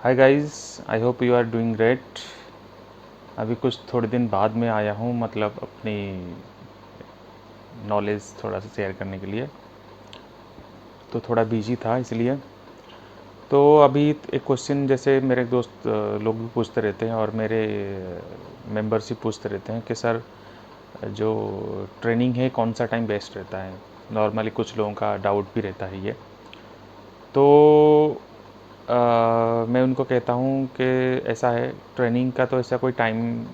Hi guys, I hope you are doing great. अभी कुछ थोड़े दिन बाद में आया हूँ, मतलब अपनी नॉलेज थोड़ा सा शेयर करने के लिए। तो थोड़ा बिजी था इसलिए। तो अभी एक क्वेश्चन जैसे मेरे दोस्त लोग भी पूछते रहते हैं और मेरे मेंबर्स भी पूछते रहते हैं कि सर, जो ट्रेनिंग है कौन सा टाइम बेस्ट रहता है। नॉर्मली कुछ लोगों का डाउट भी रहता है ये। तो मैं उनको कहता हूँ कि ऐसा है, ट्रेनिंग का तो ऐसा कोई टाइम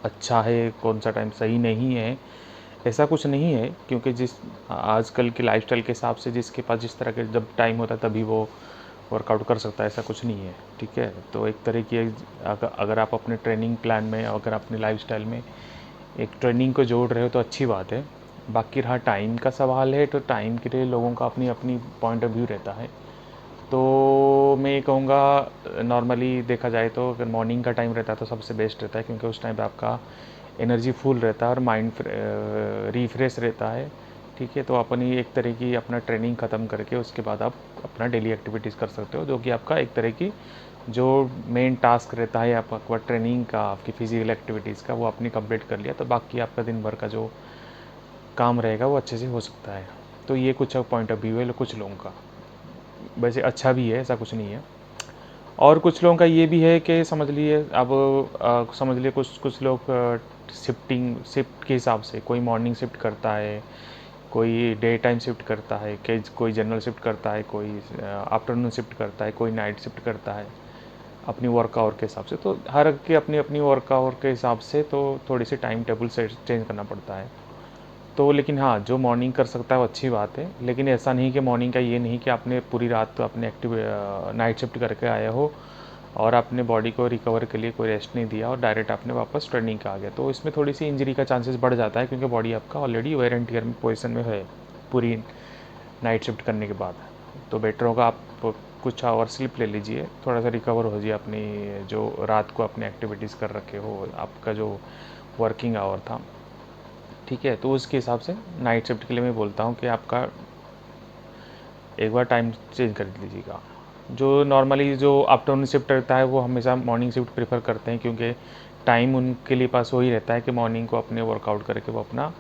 अच्छा है, कौन सा टाइम सही नहीं है, ऐसा कुछ नहीं है। क्योंकि जिस आजकल के लाइफस्टाइल के हिसाब से जिसके पास जिस तरह के जब टाइम होता है तभी वो वर्कआउट कर सकता है, ऐसा कुछ नहीं है। ठीक है, तो एक तरह की अगर आप अपने ट्रेनिंग प्लान में, अगर अपने लाइफस्टाइल में एक ट्रेनिंग को जोड़ रहे हो तो अच्छी बात है। बाकी रहा टाइम का सवाल है, तो टाइम के लिए लोगों का अपनी अपनी पॉइंट ऑफ व्यू रहता है। तो मैं ये कहूँगा, नॉर्मली देखा जाए तो अगर मॉर्निंग का टाइम रहता है तो सबसे बेस्ट रहता है, क्योंकि उस टाइम पे आपका एनर्जी फुल रहता है और माइंड रिफ्रेश रहता है। ठीक है, तो अपनी एक तरह की अपना ट्रेनिंग ख़त्म करके उसके बाद आप अपना डेली एक्टिविटीज़ कर सकते हो, जो कि आपका एक तरह की जो मेन टास्क रहता है आपका ट्रेनिंग का, आपकी फिजिकल एक्टिविटीज़ का, वो आपने कंप्लीट कर लिया तो बाकी आपका दिन भर का जो काम रहेगा वो अच्छे से हो सकता है। तो ये कुछ पॉइंट ऑफ व्यू है कुछ लोगों का। वैसे अच्छा भी है, ऐसा कुछ नहीं है। और कुछ लोगों का ये भी है कि समझ लिए अब समझ लिए कुछ कुछ लोग शिफ्ट के हिसाब से, कोई मॉर्निंग शिफ्ट करता है, कोई डे टाइम शिफ्ट करता है, कोई जनरल शिफ्ट करता है, कोई आफ्टरनून शिफ्ट करता है, कोई नाइट शिफ्ट करता है अपनी वर्क आवर के हिसाब से। तो हर की अपनी अपनी वर्क आवर के हिसाब से तो थोड़ी सी टाइम टेबल से चेंज करना पड़ता है। तो लेकिन हाँ, जो मॉर्निंग कर सकता है वो अच्छी बात है, लेकिन ऐसा नहीं कि मॉर्निंग का ये नहीं कि आपने पूरी रात तो अपने नाइट शिफ्ट करके आए हो और आपने बॉडी को रिकवर के लिए कोई रेस्ट नहीं दिया और डायरेक्ट आपने वापस ट्रेनिंग का आ गया, तो इसमें थोड़ी सी इंजरी का चांसेस बढ़ जाता है, क्योंकि बॉडी आपका already wear and tear position में है पूरी नाइट शिफ्ट करने के बाद। तो बेटर होगा आप कुछ आवर स्लिप ले लीजिए, थोड़ा सा रिकवर हो जाइए अपनी जो रात को अपने एक्टिविटीज़ कर रखे हो, आपका जो वर्किंग आवर था। ठीक है, तो उसके हिसाब से नाइट शिफ्ट के लिए मैं बोलता हूँ कि आपका एक बार टाइम चेंज कर लीजिएगा। जो नॉर्मली जो आफ्टरनून शिफ्ट रहता है वो हमेशा मॉर्निंग शिफ्ट प्रेफर करते हैं, क्योंकि टाइम उनके लिए पास वही रहता है कि मॉर्निंग को अपने वर्कआउट करके वो अपना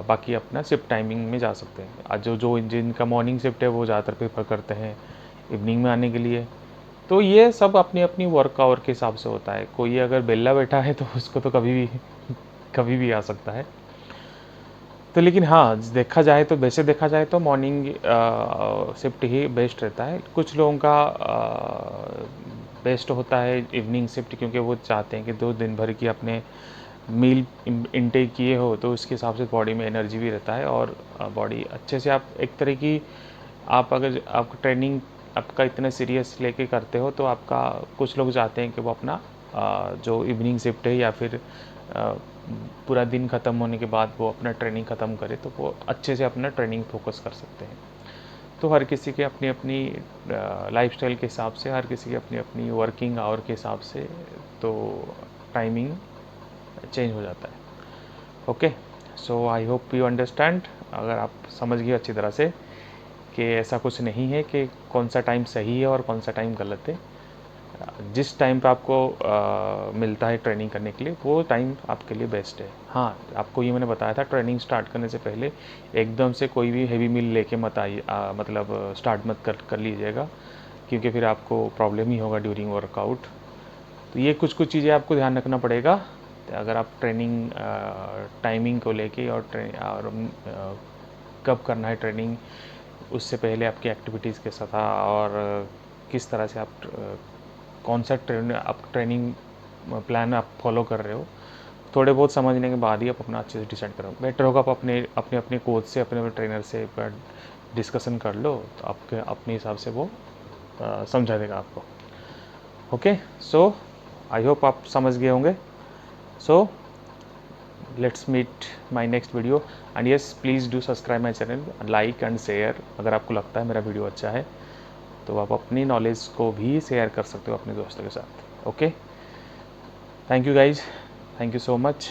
बाकी अपना शिफ्ट टाइमिंग में जा सकते हैं। आज जो जो जिनका मॉर्निंग शिफ्ट है वो ज़्यादातर प्रेफर करते हैं इवनिंग में आने के लिए। तो ये सब अपनी अपनी वर्क आवर के हिसाब से होता है। कोई अगर बेला बैठा है तो उसको तो कभी भी कभी भी आ सकता है। तो लेकिन हाँ, देखा जाए तो, वैसे देखा जाए तो मॉर्निंग शिफ्ट ही बेस्ट रहता है। कुछ लोगों का बेस्ट होता है इवनिंग शिफ्ट, क्योंकि वो चाहते हैं कि 2 दिन भर की अपने मील इनटेक किए हो तो उसके हिसाब से बॉडी में एनर्जी भी रहता है और बॉडी अच्छे से आप एक तरह की, आप अगर आप ट्रेनिंग आपका इतना सीरियस लेके करते हो तो आपका, कुछ लोग चाहते हैं कि वो अपना जो इवनिंग शिफ्ट है या फिर पूरा दिन ख़त्म होने के बाद वो अपना ट्रेनिंग ख़त्म करे तो वो अच्छे से अपना ट्रेनिंग फोकस कर सकते हैं। तो हर किसी के अपनी अपनी लाइफस्टाइल के हिसाब से, हर किसी की अपनी अपनी वर्किंग आवर के हिसाब से तो टाइमिंग चेंज हो जाता है। Okay, so I hope you understand. अगर आप समझ गए अच्छी तरह से कि ऐसा कुछ नहीं है कि कौन सा टाइम सही है और कौन सा टाइम गलत है। जिस टाइम पे आपको मिलता है ट्रेनिंग करने के लिए वो टाइम आपके लिए बेस्ट है। हाँ, आपको ये मैंने बताया था, ट्रेनिंग स्टार्ट करने से पहले एकदम से कोई भी हेवी मील लेके मत आइए, मतलब स्टार्ट मत कर लीजिएगा, क्योंकि फिर आपको प्रॉब्लम ही होगा ड्यूरिंग वर्कआउट। तो ये कुछ कुछ चीज़ें आपको ध्यान रखना पड़ेगा अगर आप ट्रेनिंग टाइमिंग को लेके और कब करना है ट्रेनिंग, उससे पहले आपकी एक्टिविटीज़ कैसा था और किस तरह से आप कौन सा ट्रेनिंग प्लान आप फॉलो कर रहे हो। थोड़े बहुत समझने के बाद ही आप अपना अच्छे से डिसाइड करो। बेटर होगा आप अपने अपने अपने कोच से, अपने ट्रेनर से एक बार डिस्कशन कर लो, तो आपके अपने हिसाब से वो समझा देगा आपको। ओके, सो आई होप आप समझ गए होंगे। So let's meet my next video, and yes please do subscribe my channel, like and share अगर आपको लगता है मेरा वीडियो अच्छा है, तो आप अपनी नॉलेज को भी शेयर कर सकते हो अपने दोस्तों के साथ। Okay, thank you guys, thank you so much.